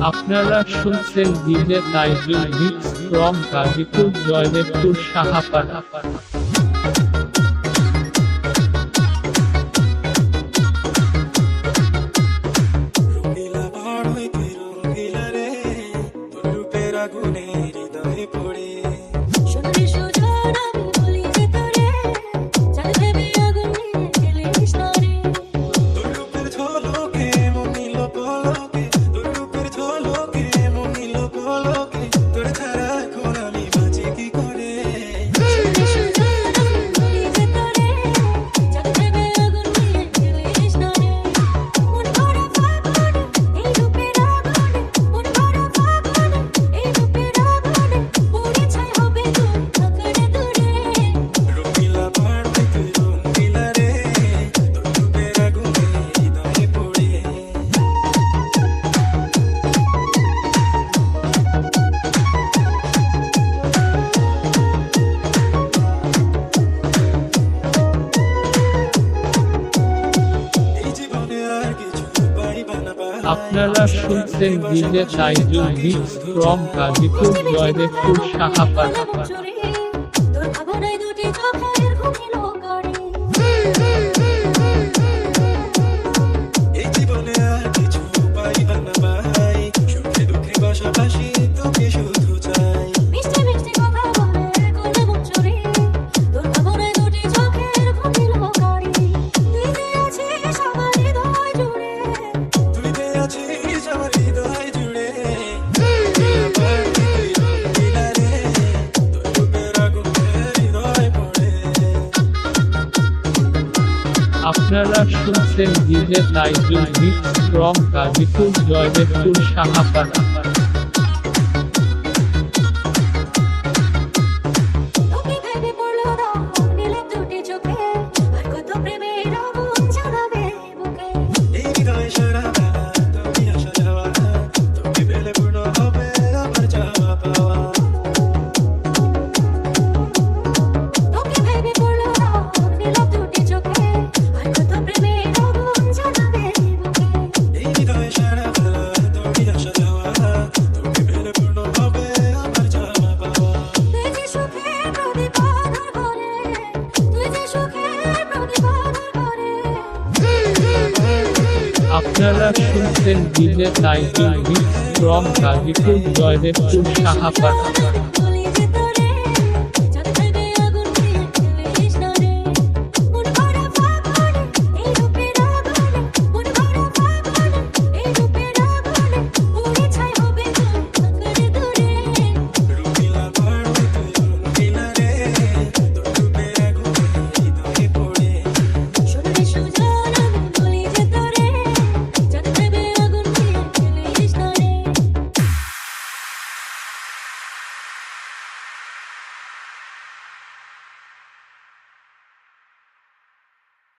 আপনারা শুনছেন DJ Taijul mix from Gazipur Joydebpur Sahapara. আপনারা শুনছেন DJ Taijul mix from Gazipur Joydebpur Sahapara. আপনারা শুনছেন DJ Taijul mix from Gazipur Joydebpur Sahapara. আপনারা শুনছেন DJ Taijul mix from Gazipur Joydebpur Sahapara.